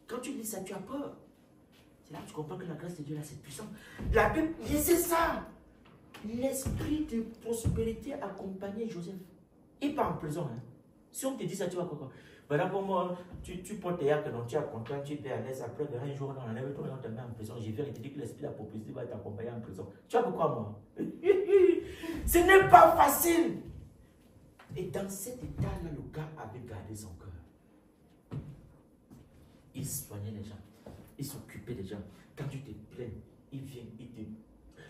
[SPEAKER 1] Quand tu lis ça, tu as peur. C'est là que tu comprends que la grâce de Dieu là, c'est puissant. La Bible, c'est ça. L'esprit de prospérité accompagnait Joseph. Il part en prison. Hein? Si on te dit ça, tu vas quoi? Voilà pour moi, tu prends tes actes, tu es content, tu es à l'aise. Après, un jour, on enlève toi et on te met en prison. J'ai vu, il te dit que l'esprit de la prospérité va t'accompagner en prison. Tu as pourquoi moi? Ce n'est pas facile. Et dans cet état-là, le gars avait gardé son cœur. Il soignait les gens. Il s'occupait des gens. Quand tu te plains, il vient, il te...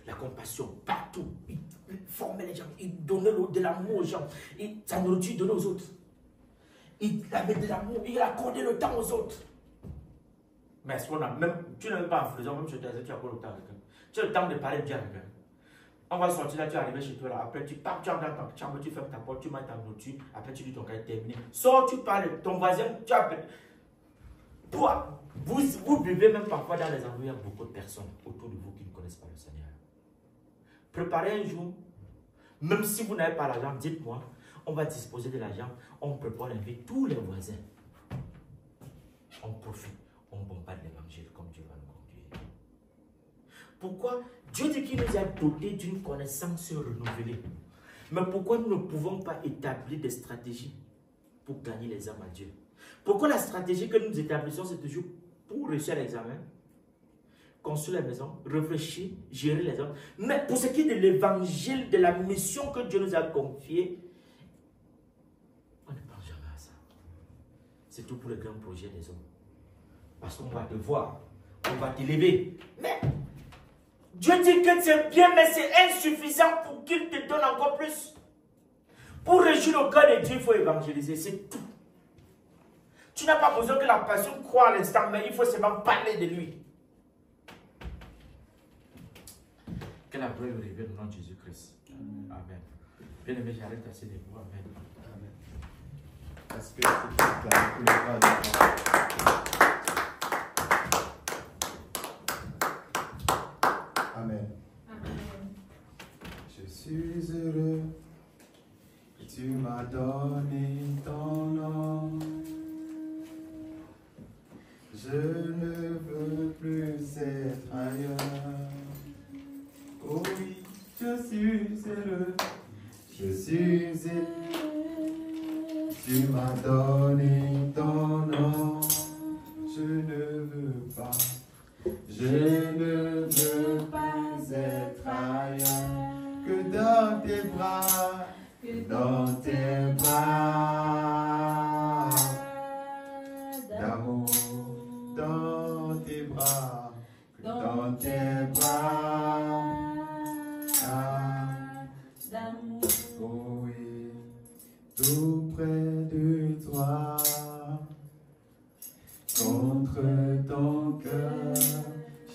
[SPEAKER 1] La compassion, partout. Il formait les gens. Il donnait de l'amour aux gens. Sa nourriture, il donnait aux autres. Il avait de l'amour. Il accordait le temps aux autres. Mais est-ce qu'on a même, tu n'es même pas en faisant, même chez toi, tu as pas le temps avec quelqu'un. Tu as le temps de parler bien avec quelqu'un. On va sortir là, tu es arrivé chez toi là, après tu pars, tu entres dans ta chambre, tu fermes ta porte, tu mets ta nourriture, après tu dis ton cas est terminé. Sors, tu parles, ton voisin, tu appelles. Vous vivez même parfois dans les endroits où il y a beaucoup de personnes autour de vous qui ne connaissent pas le Seigneur. Préparez un jour, même si vous n'avez pas l'argent, dites-moi, on va disposer de l'argent, on prépare inviter tous les voisins. On profite, on bombarde l'évangile comme Dieu va nous conduire. Pourquoi? Dieu dit qu'il nous a dotés d'une connaissance renouvelée. Mais pourquoi nous ne pouvons pas établir des stratégies pour gagner les âmes à Dieu? Pourquoi la stratégie que nous établissons, c'est toujours pour réussir l'examen, construire la maison, réfléchir, gérer les hommes. Mais pour ce qui est de l'évangile, de la mission que Dieu nous a confiée, on ne pense jamais à ça. C'est tout pour les grands projets des hommes. Parce qu'on va te voir, on va t'élever. Mais Dieu dit que c'est bien, mais c'est insuffisant pour qu'il te donne encore plus. Pour réjouir le cœur de Dieu, il faut évangéliser, c'est tout. Tu n'as pas besoin que la personne croie à l'instant, mais il faut seulement parler de lui. Que la gloire lui revienne au nom de Jésus-Christ. Amen. Bien aimé, j'arrête assez de vous. Amen.
[SPEAKER 3] Amen. Est-ce que c'est clair pour le droit de Amen.
[SPEAKER 4] Amen.
[SPEAKER 3] Je suis heureux que tu m'as donné ton nom. Je ne veux plus être ailleurs. Oh oui, je suis heureux. Je suis heureux. Tu m'as donné ton nom. Je ne veux pas. Je ne veux pas être ailleurs que dans tes bras, que dans tes bras d'amour, dans tes bras, que dans tes bras
[SPEAKER 4] d'amour.
[SPEAKER 3] Oh oui, tout près de toi, contre ton cœur,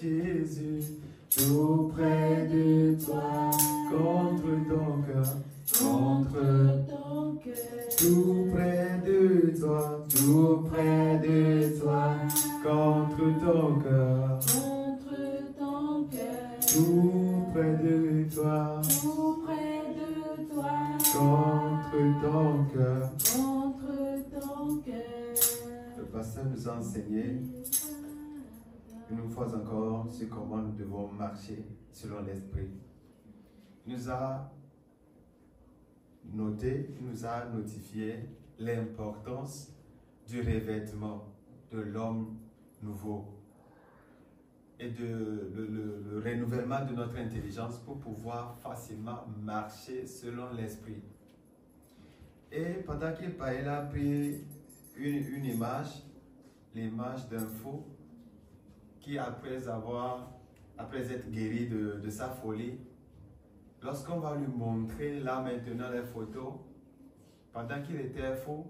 [SPEAKER 3] Jésus, tout près de toi, contre ton cœur, contre
[SPEAKER 4] ton cœur,
[SPEAKER 3] tout près de toi, tout près de toi, contre ton cœur,
[SPEAKER 4] contre ton cœur,
[SPEAKER 3] tout près de toi,
[SPEAKER 4] tout près de toi,
[SPEAKER 3] contre ton cœur.
[SPEAKER 4] contre ton cœur.
[SPEAKER 3] Le pasteur nous a enseigné une fois encore sur comment nous devons marcher selon l'esprit. Il nous a noté, il nous a notifié l'importance du revêtement de l'homme nouveau et le renouvellement de notre intelligence pour pouvoir facilement marcher selon l'esprit. Et pendant qu'il parlait, il a pris une image, l'image d'un fou qui après être guéri de sa folie, lorsqu'on va lui montrer là maintenant les photos, pendant qu'il était fou,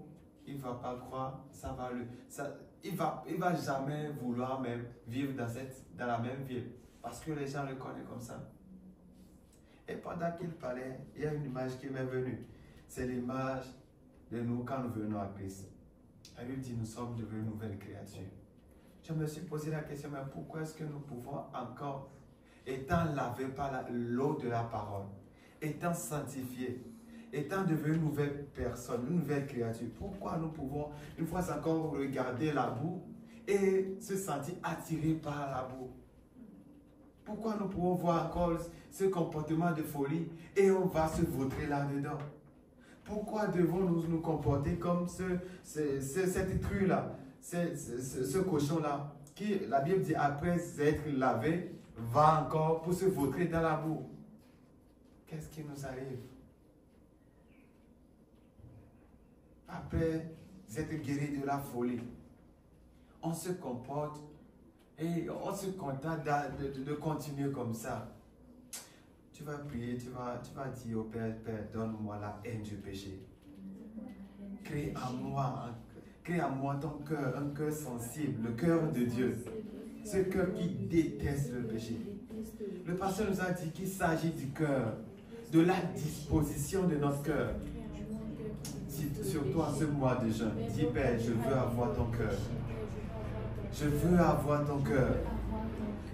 [SPEAKER 3] il ne va pas croire, il va jamais vouloir même vivre dans la même ville, parce que les gens le connaissent comme ça. Et pendant qu'il parlait, il y a une image qui m'est venue. C'est l'image de nous quand nous venons à Christ. La Bible dit, nous sommes devenus nouvelles créatures. Je me suis posé la question, mais pourquoi est-ce que nous pouvons encore, étant lavés par l'eau de la parole, étant sanctifiés, étant devenus une nouvelle personne, une nouvelle créature, pourquoi nous pouvons une fois encore regarder la boue et se sentir attirés par la boue? Pourquoi nous pouvons voir encore ce comportement de folie et on va se vautrer là-dedans? Pourquoi devons-nous nous comporter comme cette true-là, ce cochon-là, qui, la Bible dit, après être lavé, va encore pour se vautrer dans la boue? Qu'est-ce qui nous arrive? Après être guéri de la folie, on se comporte et on se contente de continuer comme ça. Tu vas prier, tu vas dire au Père, Père, donne-moi la haine du péché. Crée en moi ton cœur, un cœur sensible, le cœur de Dieu. Ce cœur qui déteste le péché. Le pasteur nous a dit qu'il s'agit du cœur, de la disposition de notre cœur. Surtout en ce mois de jeûne, dis Père, je veux avoir ton cœur. Je veux avoir ton cœur.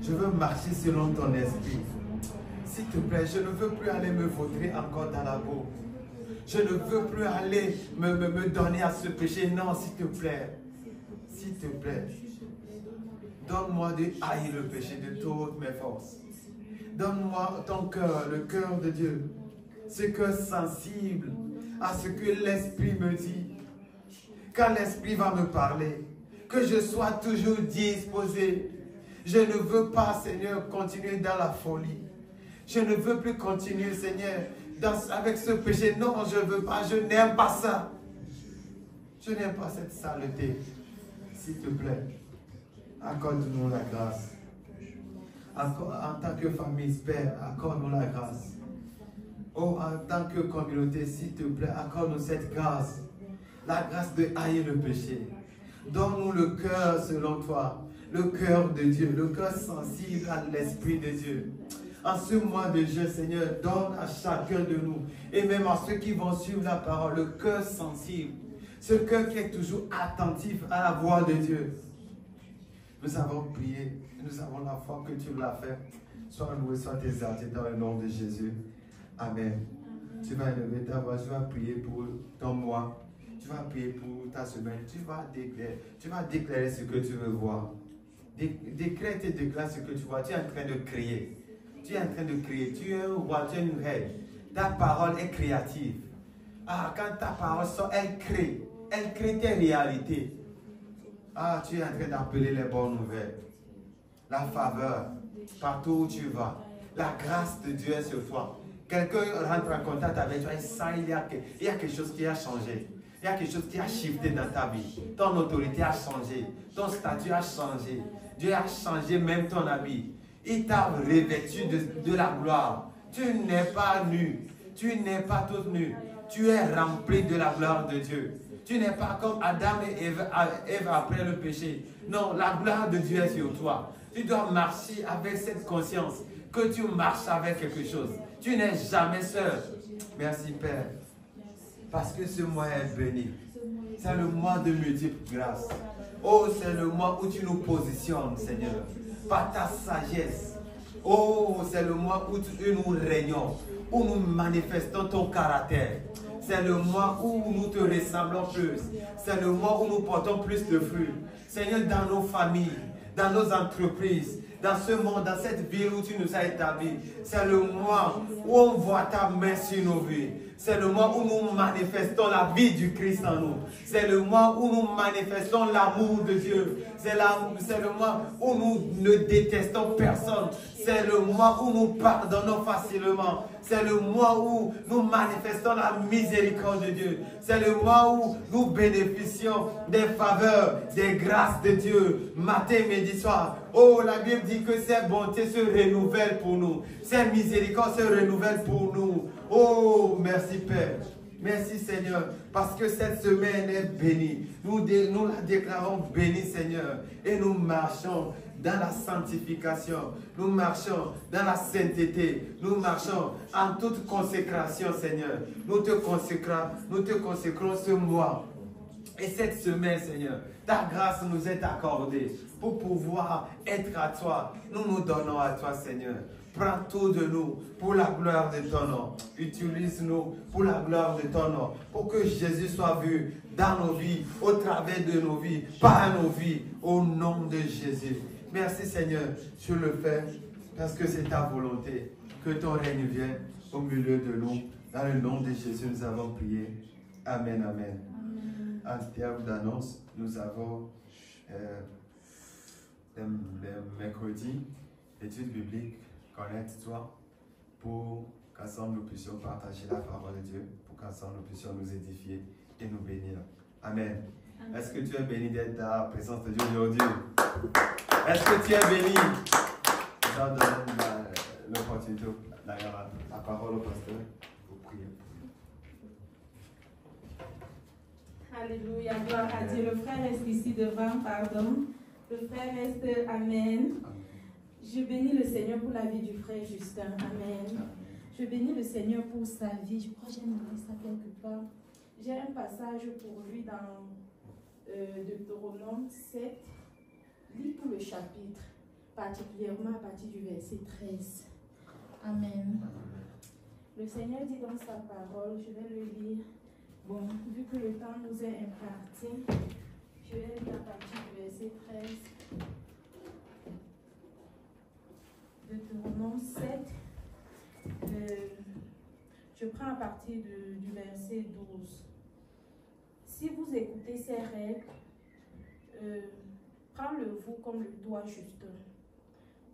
[SPEAKER 3] Je veux marcher selon ton esprit. S'il te plaît, je ne veux plus aller me vautrer encore dans la boue. Je ne veux plus aller me donner à ce péché. Non, s'il te plaît. S'il te plaît. Donne-moi de haïr le péché de toutes mes forces. Donne-moi ton cœur, le cœur de Dieu. Ce cœur sensible à ce que l'Esprit me dit. Quand l'Esprit va me parler, que je sois toujours disposé. Je ne veux pas, Seigneur, continuer dans la folie. Je ne veux plus continuer, Seigneur, avec ce péché. Non, je ne veux pas, je n'aime pas ça. Je n'aime pas cette saleté. S'il te plaît, accorde-nous la grâce. En tant que famille, Père, accorde-nous la grâce. Oh, en tant que communauté, s'il te plaît, accorde-nous cette grâce. La grâce de haïr le péché. Donne-nous le cœur selon toi. Le cœur de Dieu, le cœur sensible à l'Esprit de Dieu. En ce mois de jeûne, Seigneur, donne à chacun de nous, et même à ceux qui vont suivre la parole, le cœur sensible. Ce cœur qui est toujours attentif à la voix de Dieu. Nous avons prié, nous avons la foi que tu l'as fait. Sois loué, sois exalté dans le nom de Jésus. Amen. Tu vas élever ta voix, tu vas prier pour ton mois. Tu vas prier pour ta semaine. Tu vas déclarer ce que tu veux voir. Décrète et déclare ce que tu vois. Tu es en train de créer. Tu es en train de créer. Tu es un roi, tu es une reine. Ta parole est créative. Ah, quand ta parole sort, elle crée. Elle crée tes réalités. Ah, tu es en train d'appeler les bonnes nouvelles. La faveur, partout où tu vas. La grâce de Dieu est sur toi. Quelqu'un rentre en contact avec toi et ça, il y a quelque chose qui a changé. Il y a quelque chose qui a shifté dans ta vie. Ton autorité a changé. Ton statut a changé. Dieu a changé même ton habit. Il t'a revêtu de la gloire. Tu n'es pas nu. Tu n'es pas toute nue. Tu es rempli de la gloire de Dieu. Tu n'es pas comme Adam et Ève après le péché. Non, la gloire de Dieu est sur toi. Tu dois marcher avec cette conscience que tu marches avec quelque chose. Tu n'es jamais seul. Merci Père. Parce que ce mois est béni. C'est le mois de multiples grâces. Oh, c'est le mois où tu nous positionnes, Seigneur, par ta sagesse. Oh, c'est le mois où nous régnons, où nous manifestons ton caractère. C'est le mois où nous te ressemblons plus. C'est le mois où nous portons plus de fruits. Seigneur, dans nos familles, dans nos entreprises, dans ce monde, dans cette ville où tu nous as établis. C'est le mois où on voit ta main sur nos vies. C'est le mois où nous manifestons la vie du Christ en nous. C'est le mois où nous manifestons l'amour de Dieu. C'est le mois où nous ne détestons personne. C'est le mois où nous pardonnons facilement. C'est le mois où nous manifestons la miséricorde de Dieu. C'est le mois où nous bénéficions des faveurs, des grâces de Dieu, matin, midi, soir. Oh, la Bible dit que ses bontés se renouvellent pour nous. Ses miséricordes se renouvellent pour nous. Oh, merci Père. Merci Seigneur, parce que cette semaine est bénie. Nous la déclarons bénie Seigneur. Et nous marchons dans la sanctification. Nous marchons dans la sainteté. Nous marchons en toute consécration Seigneur. Nous te consacrons ce mois. Et cette semaine Seigneur, ta grâce nous est accordée pour pouvoir être à toi. Nous nous donnons à toi Seigneur. Prends tout de nous pour la gloire de ton nom. Utilise-nous pour la gloire de ton nom. Pour que Jésus soit vu dans nos vies, au travers de nos vies, par nos vies, au nom de Jésus. Merci Seigneur, tu le fais parce que c'est ta volonté. Que ton règne vienne au milieu de nous. Dans le nom de Jésus, nous avons prié. Amen, amen. En termes d'annonce, nous avons le mercredi, études bibliques. Connecte-toi pour qu'ensemble nous puissions partager la parole de Dieu, pour qu'ensemble nous puissions nous édifier et nous bénir. Amen. Est-ce que tu es béni d'être dans la présence de Dieu aujourd'hui? Est-ce que tu es béni? Je donne l'opportunité, la parole au pasteur pour prier.
[SPEAKER 5] Alléluia, gloire à Dieu. Le frère est ici devant, pardon. Le frère reste. Amen. Je bénis le Seigneur pour la vie du frère Justin. Amen. Je bénis le Seigneur pour sa vie. Je crois que j'ai noté ça quelque part. J'ai un passage pour lui dans Deutéronome 7. Lis tout le chapitre, particulièrement à partir du verset 13. Amen. Le Seigneur dit dans sa parole, je vais le lire. Bon, vu que le temps nous est imparti, je vais lire à partir du verset 13. Deutéronome 7. Je prends à partir du verset 12. Si vous écoutez ces règles, prends-le-vous comme le doigt juste.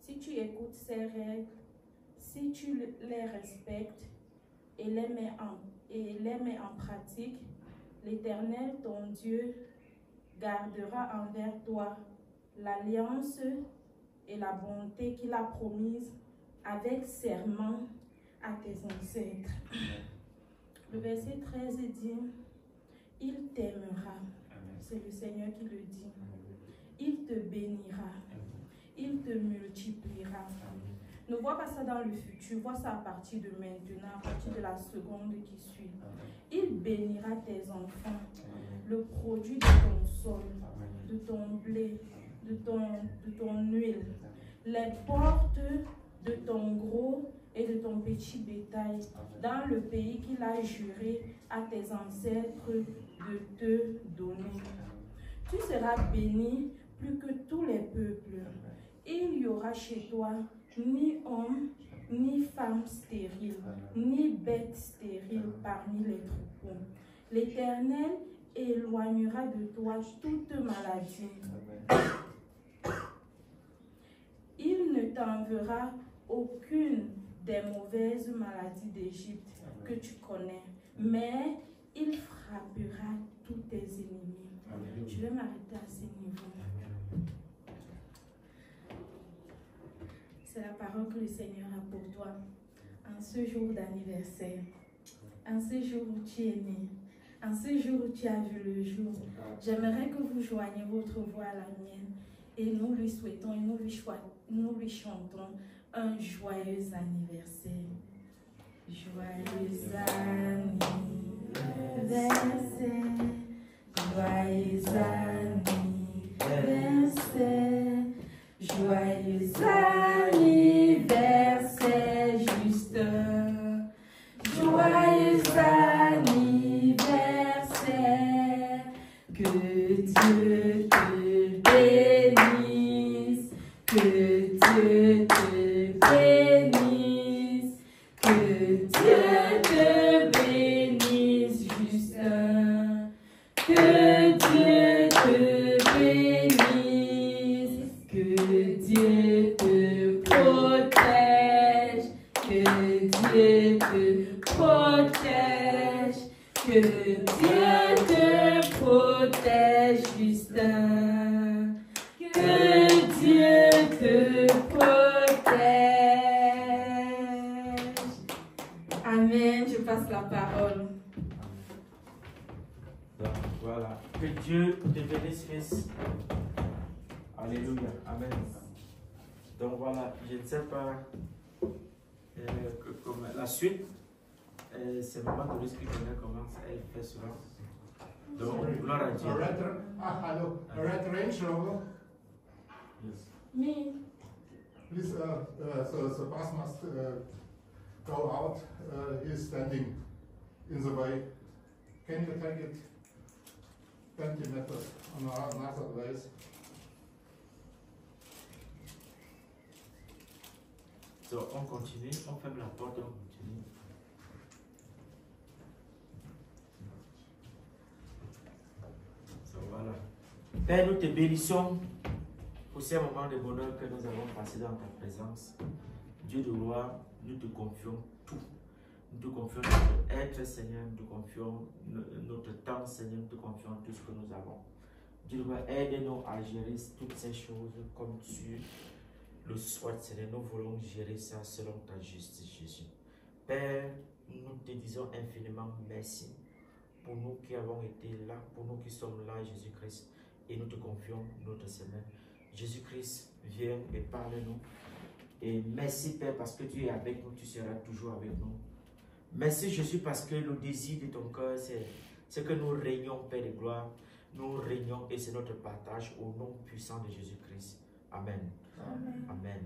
[SPEAKER 5] Si tu écoutes ces règles, si tu les respectes et les mets en pratique, l'Éternel, ton Dieu, gardera envers toi l'alliance et la bonté qu'il a promise avec serment à tes ancêtres. Le verset 13 dit, il t'aimera. C'est le Seigneur qui le dit. Il te bénira. Il te multipliera. Ne vois pas ça dans le futur, vois ça à partir de maintenant, à partir de la seconde qui suit. Il bénira tes enfants, le produit de ton sol, de ton blé, de ton huile, les portes de ton gros et de ton petit bétail, dans le pays qu'il a juré à tes ancêtres de te donner. Tu seras béni plus que tous les peuples. Il n'y aura chez toi ni homme, ni femme stérile, ni bête stérile parmi les troupeaux. L'Éternel éloignera de toi toute maladie. Il ne t'enverra aucune des mauvaises maladies d'Égypte que tu connais, mais il frappera tous tes ennemis. Je vais m'arrêter à ce niveau. C'est la parole que le Seigneur a pour toi en ce jour d'anniversaire, en ce jour où tu es né, en ce jour où tu as vu le jour. J'aimerais que vous joigniez votre voix à la mienne et nous lui souhaitons et nous lui chantons un joyeux anniversaire. Joyeux anniversaire, joyeux anniversaire, joyeux anniversaire, Justin. Joyeux anniversaire, que Dieu te bénisse, que Dieu te bénisse, que Dieu te bénisse, Justin. Que Dieu te bénisse, que Dieu te protège, que Dieu te protège, que Dieu te protège, Justin. Que Dieu te protège. Amen. Je passe la parole.
[SPEAKER 1] Donc voilà. Que Dieu te bénisse, fils. Alléluia. Amen. Donc voilà, je ne sais pas comme la suite. C'est maman Doris qui connaît comment elle fait cela. Donc, gloire à Dieu.
[SPEAKER 6] Hello. A red Range Rover.
[SPEAKER 1] Yes.
[SPEAKER 5] Me.
[SPEAKER 6] Please, the bus must go out. He is standing in the way. Can you take it 20 meters on another place?
[SPEAKER 1] So, on continue, on ferme la porte, on continue. So, voilà. Père, nous te bénissons pour ces moments de bonheur que nous avons passés dans ta présence. Dieu de gloire, nous te confions tout. Nous te confions notre être, Seigneur, nous te confions notre temps, Seigneur, nous te confions tout ce que nous avons. Dieu de gloire, aide-nous à gérer toutes ces choses comme tu le souhaites, Seigneur. Nous voulons gérer ça selon ta justice, Jésus. Père, nous te disons infiniment merci pour nous qui avons été là, pour nous qui sommes là, Jésus-Christ, et nous te confions notre semaine. Jésus-Christ, viens et parle-nous. Et merci Père parce que tu es avec nous, tu seras toujours avec nous. Merci Jésus parce que le désir de ton cœur, c'est que nous régnons, Père de gloire. Nous régnons et c'est notre partage au nom puissant de Jésus-Christ. Amen.
[SPEAKER 4] Amen.
[SPEAKER 1] Amen.